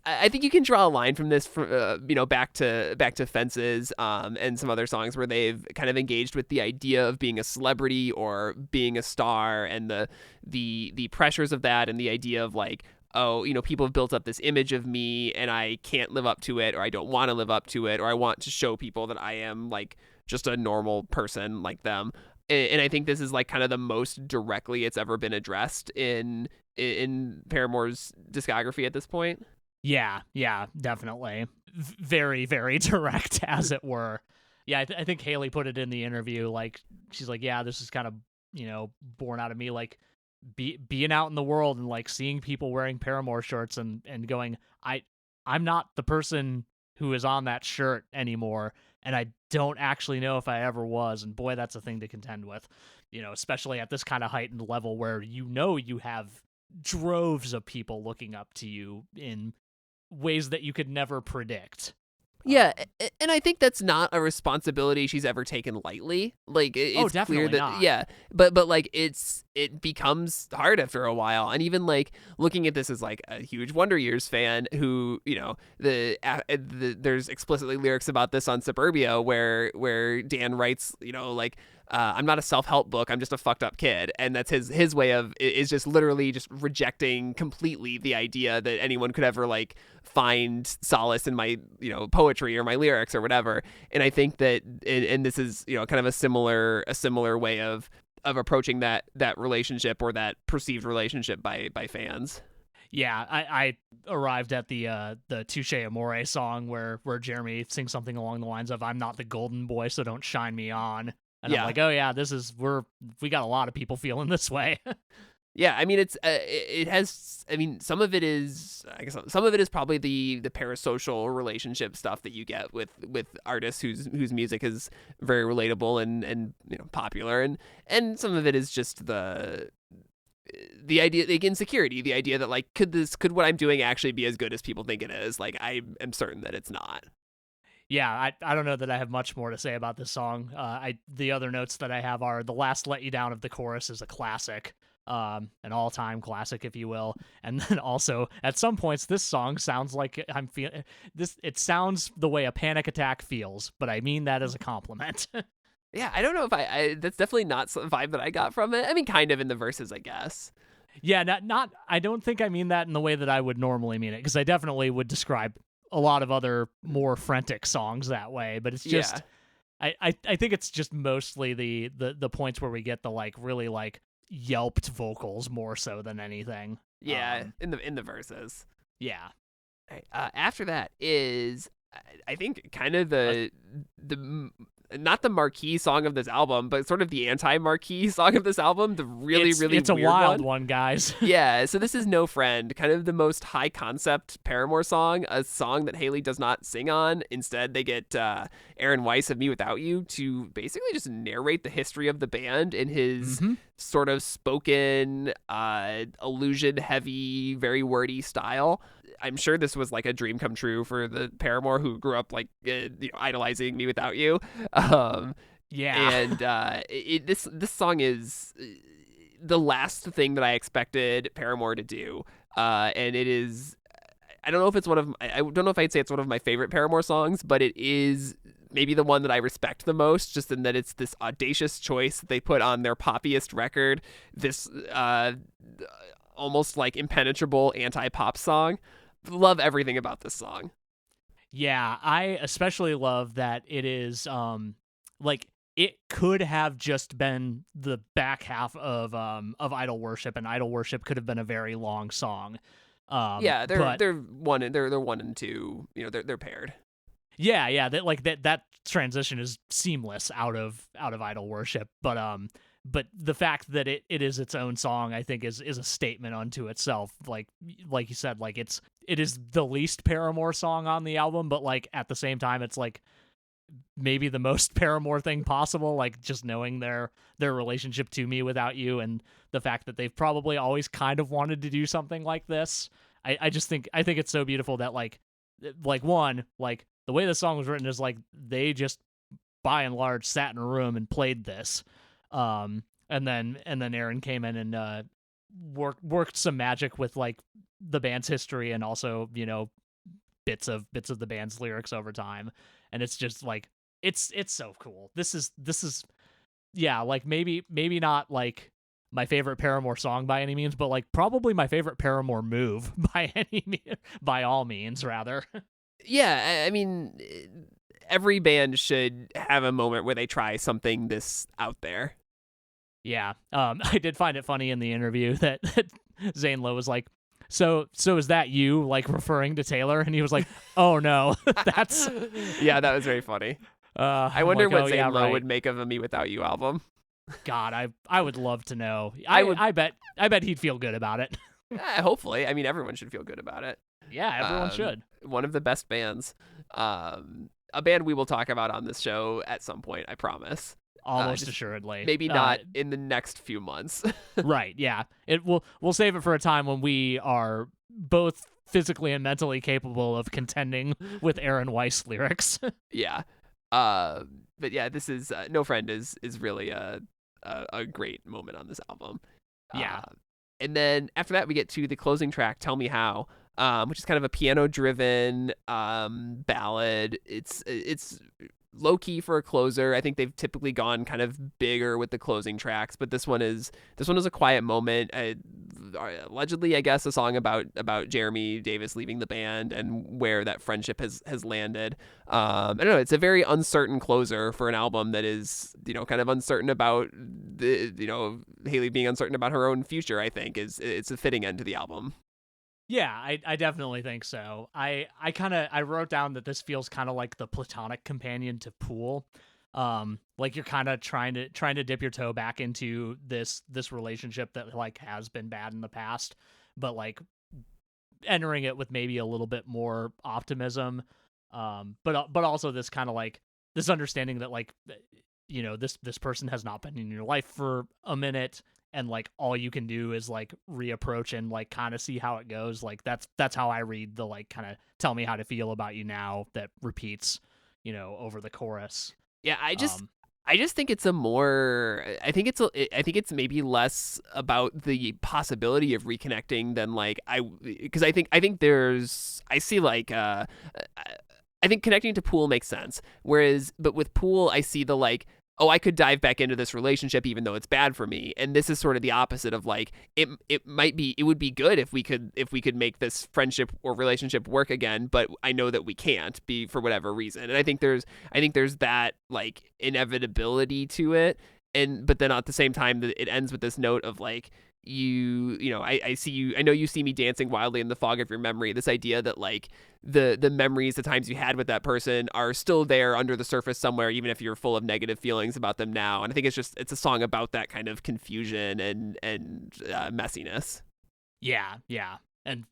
I think you can draw a line from this, back to Fences, and some other songs where they've kind of engaged with the idea of being a celebrity or being a star, and the pressures of that, and the idea of like, oh, people have built up this image of me and I can't live up to it, or I don't want to live up to it, or I want to show people that I am like just a normal person like them. And I think this is like kind of the most directly it's ever been addressed in Paramore's discography at this point. Yeah, definitely. Very, very direct, as it were. Yeah, I think Haley put it in the interview. Like, she's like, yeah, this is kind of, born out of me, like, being out in the world and, like, seeing people wearing Paramore shirts and going, I'm not the person who is on that shirt anymore, and I don't actually know if I ever was. And boy, that's a thing to contend with, especially at this kind of heightened level where you have droves of people looking up to you in ways that you could never predict. Yeah, and I think that's not a responsibility she's ever taken lightly. Like, it's definitely clear that not. yeah, but like it becomes hard after a while. And even like looking at this as like a huge Wonder Years fan who, there's explicitly lyrics about this on Suburbia where Dan writes, like, I'm not a self-help book, I'm just a fucked up kid. And that's his way of is just literally just rejecting completely the idea that anyone could ever like find solace in my poetry or my lyrics or whatever. And I think that and this is kind of a similar way of approaching that relationship or that perceived relationship by fans. Yeah, I arrived at the Touche Amore song where Jeremy sings something along the lines of, I'm not the golden boy, so don't shine me on. And yeah. I'm like, oh yeah, we got a lot of people feeling this way. Yeah, I mean it has. I mean, some of it is. I guess some of it is probably the parasocial relationship stuff that you get with artists whose music is very relatable and popular, and some of it is just the idea, like insecurity, the idea that like could what I'm doing actually be as good as people think it is? Like, I am certain that it's not. Yeah, I don't know that I have much more to say about this song. The other notes that I have are the last let you down of the chorus is a classic. An all-time classic, if you will. And then also at some points this song sounds like I'm feeling this. It sounds the way a panic attack feels, but I mean that as a compliment. Yeah, I don't know if I that's definitely not the vibe that I got from it. I mean, kind of in the verses, I guess. Yeah, not I don't think I mean that in the way that I would normally mean it, because I definitely would describe a lot of other more frantic songs that way, but it's just I think it's just mostly the points where we get the like really like yelped vocals more so than anything. Yeah, in the verses. Yeah. After that is, I think, kind of the not the marquee song of this album, but sort of the anti-marquee song of this album, the really it's a weird wild one, guys. Yeah, so this is No Friend, kind of the most high concept Paramore song, a song that Haley does not sing on. Instead, they get Aaron Weiss of Me Without You to basically just narrate the history of the band in his sort of spoken, illusion heavy, very wordy style. I'm sure this was like a dream come true for the Paramore who grew up like idolizing Me Without You. Yeah. And this song is the last thing that I expected Paramore to do. And it is, I don't know if it's I don't know if I'd say it's one of my favorite Paramore songs, but it is maybe the one that I respect the most, just in that it's this audacious choice that they put on their poppiest record, this almost like impenetrable anti-pop song. Love everything about this song. Yeah, I especially love that it is like it could have just been the back half of Idol Worship, and Idol Worship could have been a very long song. Yeah, they're one and two. You know, they're paired. Yeah, that transition is seamless out of Idol Worship, but the fact that it is its own song, I think, is a statement unto itself. Like you said, like it is the least Paramore song on the album, but like at the same time, it's like maybe the most Paramore thing possible. Like just knowing their relationship to Me Without You, and the fact that they've probably always kind of wanted to do something like this. I think it's so beautiful that like one, like the way the song was written is like they just by and large sat in a room and played this. And then Aaron came in and worked some magic with like the band's history and also, you know, bits of the band's lyrics over time. And it's just like it's so cool. This is yeah, like maybe not like my favorite Paramore song by any means, but like probably my favorite Paramore move by all means rather. Yeah, I mean, every band should have a moment where they try something this out there. Yeah. I did find it funny in the interview that Zane Lowe was like, so is that you, like referring to Taylor? And he was like, oh no, that's yeah, that was very funny. I wonder what Zane Lowe right. would make of a Me Without You album. God, I would love to know. I bet he'd feel good about it. Hopefully. I mean, everyone should feel good about it. Yeah, everyone should. One of the best bands. A band we will talk about on this show at some point, I promise. Almost assuredly. Maybe not in the next few months. Right, yeah. We'll save it for a time when we are both physically and mentally capable of contending with Aaron Weiss lyrics. Yeah. But yeah, this is No Friend is really a great moment on this album. Yeah. And then after that we get to the closing track, Tell Me How, which is kind of a piano-driven ballad. It's low-key for a closer. I think they've typically gone kind of bigger with the closing tracks, but this one is a quiet moment. Allegedly, I guess, a song about Jeremy Davis leaving the band and where that friendship has landed. I don't know. It's a very uncertain closer for an album that is, you know, kind of uncertain about Haley being uncertain about her own future. I think it's a fitting end to the album. Yeah, I definitely think so. I wrote down that this feels kind of like the platonic companion to Pool. Like you're kind of trying to dip your toe back into this relationship that like has been bad in the past, but like entering it with maybe a little bit more optimism. But also this kind of like this understanding that like, you know, this person has not been in your life for a minute. And like all you can do is like reapproach and like kind of see how it goes. Like that's how I read the like kind of tell me how to feel about you now that repeats, you know, over the chorus. Yeah, I just think it's I think it's maybe less about the possibility of reconnecting than like I think connecting to Pool makes sense. But with Pool, I see the like, oh, I could dive back into this relationship even though it's bad for me. And this is sort of the opposite of like, it would be good if we could make this friendship or relationship work again, but I know that we can't be for whatever reason. And I think there's that like inevitability to it. But then at the same time, it ends with this note of like, I see you, I know you see me dancing wildly in the fog of your memory. This idea that like the memories, the times you had with that person are still there under the surface somewhere, even if you're full of negative feelings about them now. And I think it's a song about that kind of confusion and messiness. Yeah, yeah. And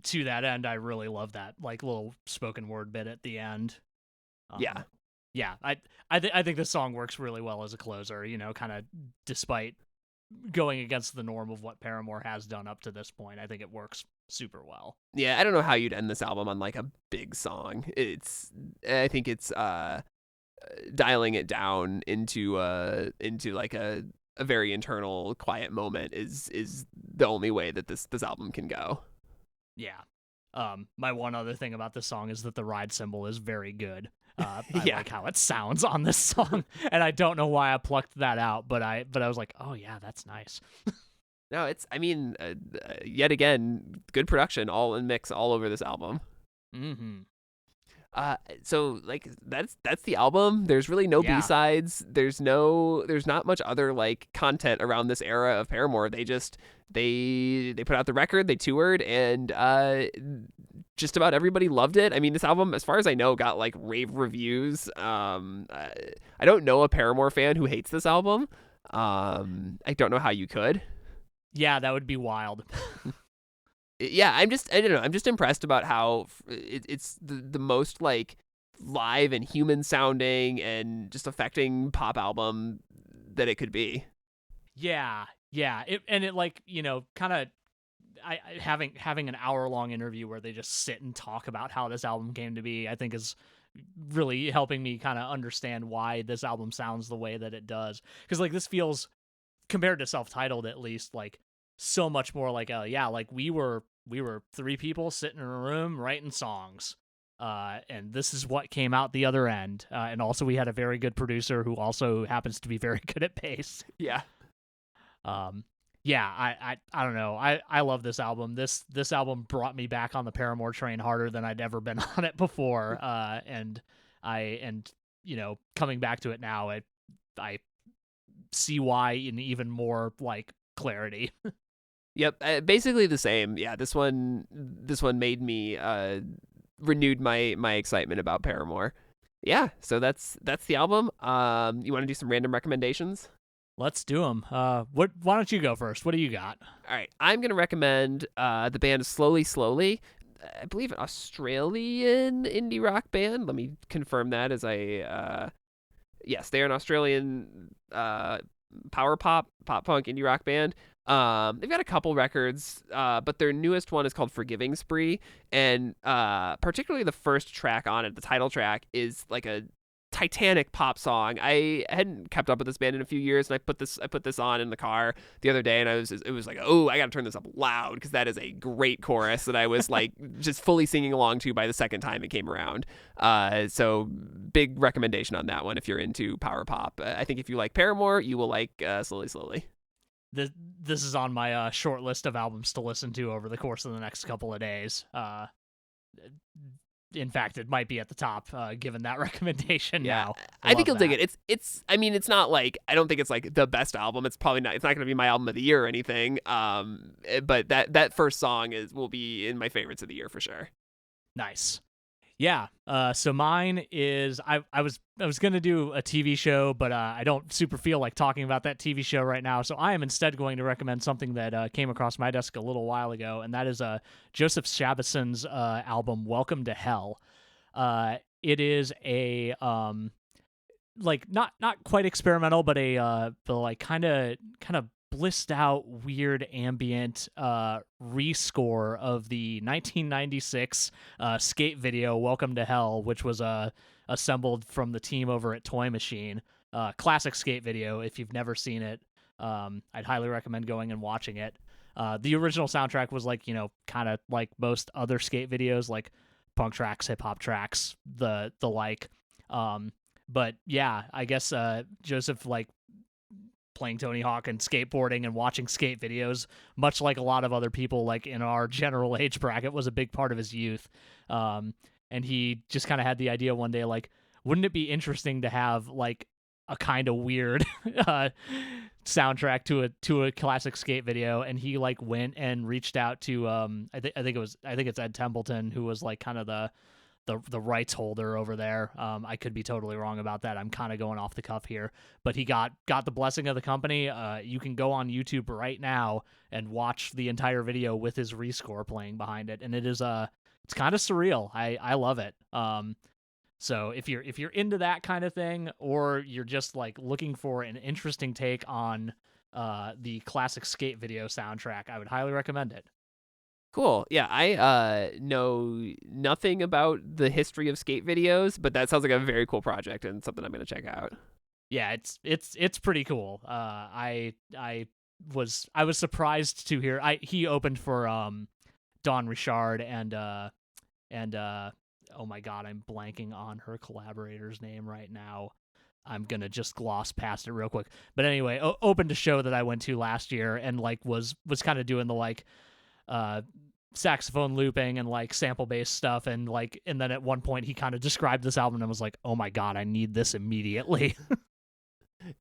to that end, I really love that like little spoken word bit at the end. Yeah. Yeah, I think this song works really well as a closer, kind of despite going against the norm of what Paramore has done up to this point. I think it works super well. Yeah, I don't know how you'd end this album on like a big song. I think it's dialing it down into like a very internal quiet moment is the only way that this album can go. Yeah. My one other thing about this song is that the ride cymbal is very good. I like how it sounds on this song, and I don't know why I plucked that out, but I was like, oh yeah, that's nice. No, yet again, good production, all in mix, all over this album. Mm-hmm. So like that's the album. There's really no B-sides. There's not much other like content around this era of Paramore. They put out the record, they toured, and just about everybody loved it. I mean, this album, as far as I know, got like rave reviews. I don't know a Paramore fan who hates this album. I don't know how you could. Yeah, that would be wild. Yeah, I don't know. I'm just impressed about how it's the most like live and human sounding and just affecting pop album that it could be. Yeah. It like, kind of having an hour-long interview where they just sit and talk about how this album came to be, I think is really helping me kind of understand why this album sounds the way that it does. Because like this feels, compared to self-titled at least, like so much more like like we were three people sitting in a room writing songs, and this is what came out the other end, and also we had a very good producer who also happens to be very good at bass. Yeah. I don't know, I love this album. This album brought me back on the Paramore train harder than I'd ever been on it before, and coming back to it now, I see why in even more like clarity. Yep, basically the same. Yeah, this one made me renewed my excitement about Paramore. Yeah, so that's the album. You want to do some random recommendations? Let's do them. Why don't you go first? What do you got? All right, I'm gonna recommend the band Slowly Slowly. I believe an Australian indie rock band. Let me confirm that as yes, they're an Australian power pop punk indie rock band. They've got a couple records, but their newest one is called Forgiving Spree, and particularly the first track on it, the title track, is like a titanic pop song. I hadn't kept up with this band in a few years, and I put this on in the car the other day, and it was like, oh, I gotta turn this up loud because that is a great chorus that I was like just fully singing along to by the second time it came around. So big recommendation on that one if you're into power pop. I think if you like Paramore, you will like Slowly Slowly. This is on my short list of albums to listen to over the course of the next couple of days. In fact, it might be at the top, given that recommation. Yeah, now. I think you'll dig it. It's not like, I don't think it's like the best album. It's not going to be my album of the year or anything. But that first song will be in my favorites of the year for sure. Nice. Yeah. So mine is, I was gonna do a TV show, but I don't super feel like talking about that TV show right now. So I am instead going to recommend something that came across my desk a little while ago, and that is Joseph Shabason's album "Welcome to Hell." It is a like not quite experimental, but a like kind of blissed out weird ambient rescore of the 1996 skate video "Welcome to Hell," which was assembled from the team over at Toy Machine. Classic skate video. If you've never seen it, I'd highly recommend going and watching it. The original soundtrack was like, kind of like most other skate videos, like punk tracks, hip hop tracks, the like. But yeah, I guess Joseph, like, playing Tony Hawk and skateboarding and watching skate videos, much like a lot of other people like in our general age bracket, was a big part of his youth. And he just kind of had the idea one day, like, wouldn't it be interesting to have like a kind of weird soundtrack to a classic skate video, and he like went and reached out to I think it's Ed Templeton, who was like kind of the rights holder over there. I could be totally wrong about that. I'm kind of going off the cuff here, but he got the blessing of the company. You can go on YouTube right now and watch the entire video with his rescore playing behind it, and it is it's kind of surreal. I love it. So if you're into that kind of thing, or you're just like looking for an interesting take on the classic skate video soundtrack, I would highly recommend it. Cool. Yeah, I know nothing about the history of skate videos, but that sounds like a very cool project and something I'm going to check out. Yeah, it's pretty cool. I was surprised to hear he opened for Dawn Richard and oh my god, I'm blanking on her collaborator's name right now. I'm gonna just gloss past it real quick. But anyway, opened a show that I went to last year and like was kind of doing the like saxophone looping and like sample based stuff, and then at one point he kind of described this album and was like, oh my god, I need this immediately.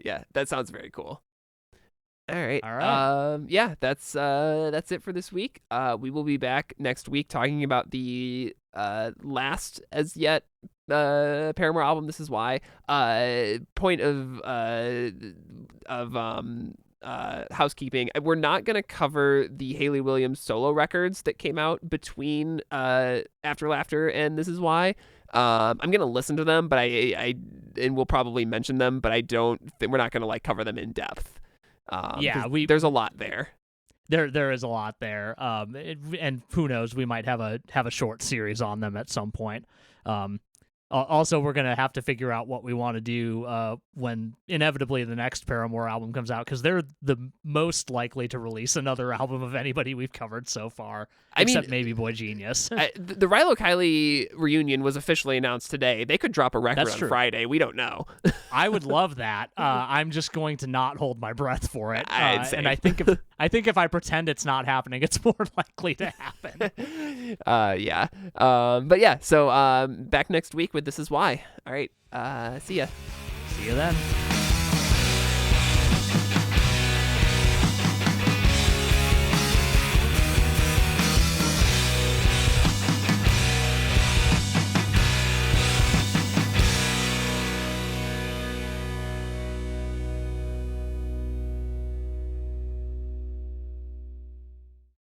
Yeah, that sounds very cool. All right. Yeah, that's it for this week. We will be back next week talking about the last as yet Paramore album, This Is Why. Point of housekeeping, we're not going to cover the Hayley Williams solo records that came out between After Laughter and This Is Why. I'm going to listen to them, but and we'll probably mention them, but I don't think we're not going to like cover them in depth. There's a lot there. There is a lot there. And who knows, we might have a short series on them at some point. Also, we're going to have to figure out what we want to do when inevitably the next Paramore album comes out, because they're the most likely to release another album of anybody we've covered so far, except maybe Boy Genius. The Rilo Kiley reunion was officially announced today. They could drop a record on Friday. We don't know. I would love that. I'm just going to not hold my breath for it. And I think if I pretend it's not happening, it's more likely to happen. Yeah. But yeah, so back next week with This Is Why. All right. See ya. See you then.